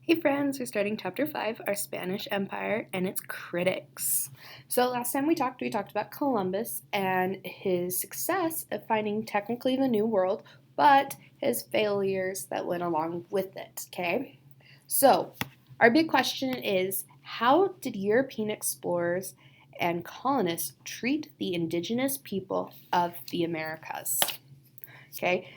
Hey friends, we're starting chapter 5, our Spanish Empire and its critics. So last time we talked about Columbus and his success at finding technically the New World, but his failures that went along with it, okay? So our big question is, how did European explorers and colonists treat the indigenous people of the Americas? Okay,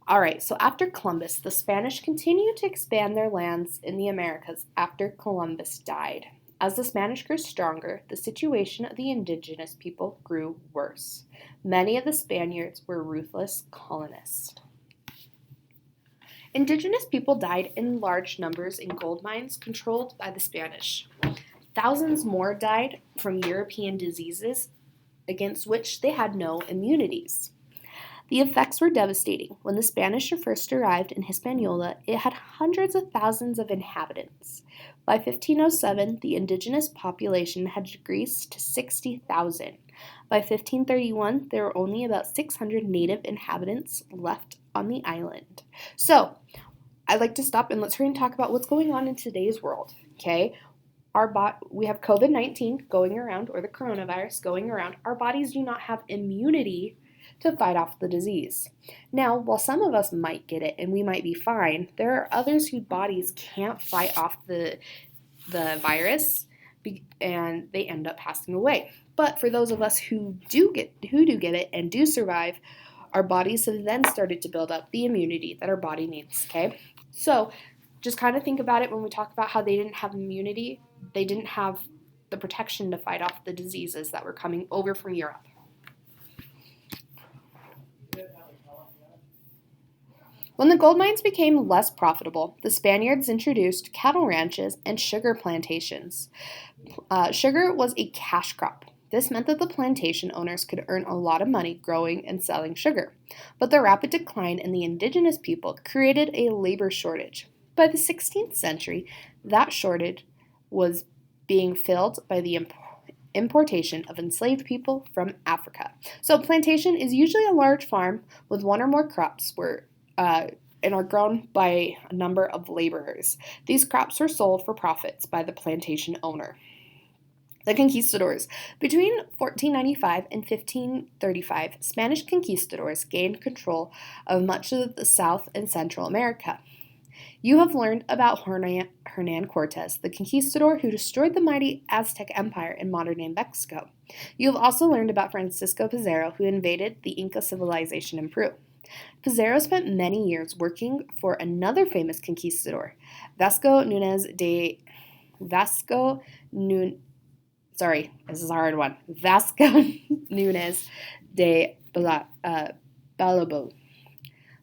all right, so after Columbus, the Spanish continued to expand their lands in the Americas after Columbus died. As the Spanish grew stronger, the situation of the indigenous people grew worse. Many of the Spaniards were ruthless colonists. Indigenous people died in large numbers in gold mines controlled by the Spanish. Thousands more died from European diseases against which they had no immunities. The effects were devastating. When the Spanish first arrived in Hispaniola, it had hundreds of thousands of inhabitants. By 1507, the indigenous population had decreased to 60,000. By 1531, there were only about 600 native inhabitants left on the island. So, I'd like to stop and let's hurry and talk about what's going on in today's world. Okay, we have COVID-19 going around, or the coronavirus going around. Our bodies do not have immunity to fight off the disease. Now, while some of us might get it and we might be fine, there are others whose bodies can't fight off the virus and they end up passing away. But for those of us who do get it and do survive, our bodies have then started to build up the immunity that our body needs, okay? So, just kind of think about it when we talk about how they didn't have immunity, they didn't have the protection to fight off the diseases that were coming over from Europe. When the gold mines became less profitable, the Spaniards introduced cattle ranches and sugar plantations. Sugar was a cash crop. This meant that the plantation owners could earn a lot of money growing and selling sugar. But the rapid decline in the indigenous people created a labor shortage. By the 16th century, that shortage was being filled by the importation of enslaved people from Africa. So, plantation is usually a large farm with one or more crops and are grown by a number of laborers. These crops were sold for profits by the plantation owner. The conquistadors. Between 1495 and 1535, Spanish conquistadors gained control of much of the South and Central America. You have learned about Hernan Cortez, the conquistador who destroyed the mighty Aztec Empire in modern-day Mexico. You have also learned about Francisco Pizarro, who invaded the Inca civilization in Peru. Pizarro spent many years working for another famous conquistador, Vasco Nunez de Balabo.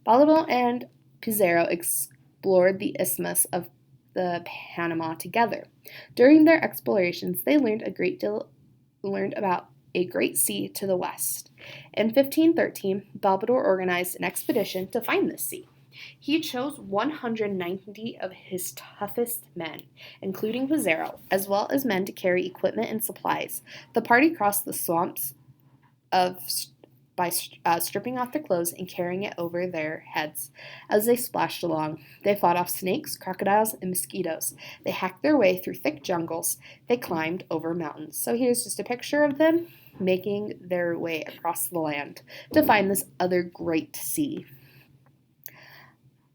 Balabo and Pizarro explored the Isthmus of the Panama together. During their explorations, they learned about a great sea to the west. In 1513, Balbador organized an expedition to find this sea. He chose 190 of his toughest men, including Pizarro, as well as men to carry equipment and supplies. The party crossed the swamps by stripping off their clothes and carrying it over their heads. As they splashed along, they fought off snakes, crocodiles, and mosquitoes. They hacked their way through thick jungles. They climbed over mountains. So here's just a picture of them making their way across the land to find this other great sea.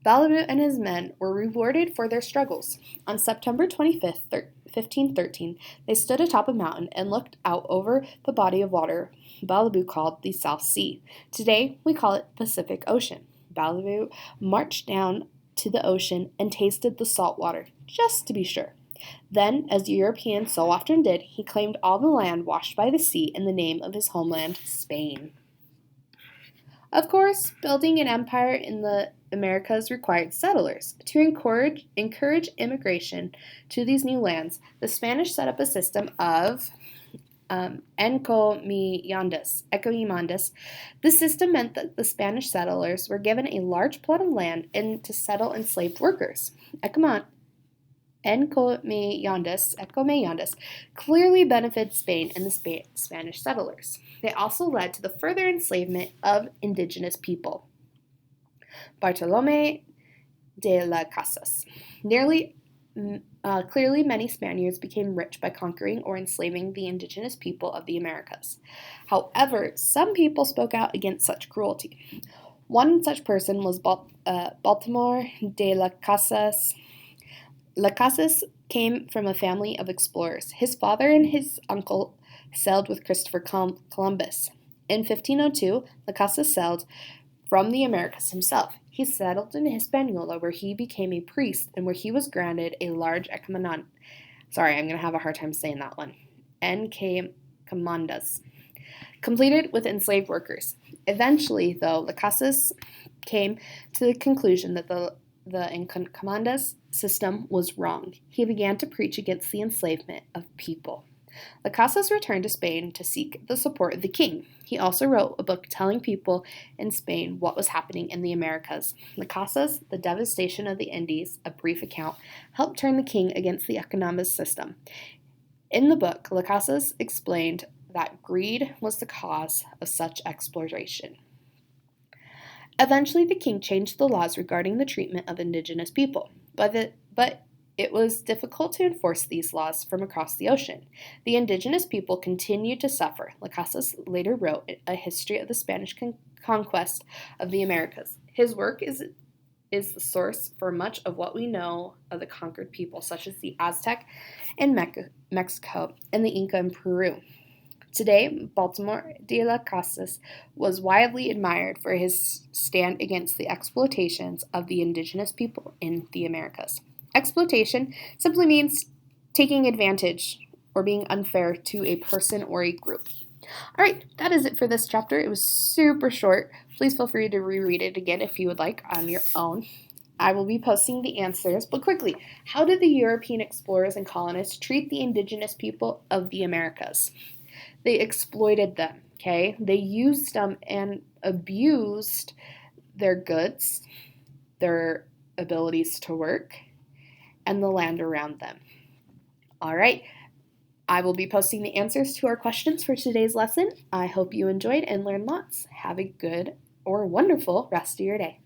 Balaboo and his men were rewarded for their struggles. On September 25th, 1513, they stood atop a mountain and looked out over the body of water Balaboo called the South Sea. Today, we call it Pacific Ocean. Balaboo marched down to the ocean and tasted the salt water, just to be sure. Then, as Europeans so often did, he claimed all the land washed by the sea in the name of his homeland, Spain. Of course, building an empire in the Americas required settlers. To encourage immigration to these new lands, the Spanish set up a system of encomiendas. This system meant that the Spanish settlers were given a large plot of land and to settle enslaved workers. Encomiendas clearly benefited Spain and the Spanish settlers. They also led to the further enslavement of indigenous people. Bartolomé de las Casas. Nearly Clearly, many Spaniards became rich by conquering or enslaving the indigenous people of the Americas. However, some people spoke out against such cruelty. One such person was Baltimore de las Casas. Las Casas came from a family of explorers. His father and his uncle sailed with Christopher Columbus. In 1502, Las Casas sailed from the Americas himself. He settled in Hispaniola, where he became a priest and where he was granted a large encomienda. Sorry, I'm going to have a hard time saying that one. Encomiendas, completed with enslaved workers. Eventually, though, Las Casas came to the conclusion that the encomiendas system was wrong. He began to preach against the enslavement of people. Las Casas returned to Spain to seek the support of the king. He also wrote a book telling people in Spain what was happening in the Americas. Las Casas, The Devastation of the Indies, a brief account, helped turn the king against the encomiendas system. In the book, Las Casas explained that greed was the cause of such exploitation. Eventually, the king changed the laws regarding the treatment of indigenous people, but it was difficult to enforce these laws from across the ocean. The indigenous people continued to suffer. Las Casas later wrote a history of the Spanish conquest of the Americas. His work is the source for much of what we know of the conquered people, such as the Aztec in Mexico and the Inca in Peru. Today, Baltimore de las Casas was widely admired for his stand against the exploitations of the indigenous people in the Americas. Exploitation simply means taking advantage or being unfair to a person or a group. All right, that is it for this chapter. It was super short. Please feel free to reread it again if you would like on your own. I will be posting the answers, but quickly, how did the European explorers and colonists treat the indigenous people of the Americas? They exploited them, okay? They used them and abused their goods, their abilities to work, and the land around them. All right, I will be posting the answers to our questions for today's lesson. I hope you enjoyed and learned lots. Have a good or wonderful rest of your day.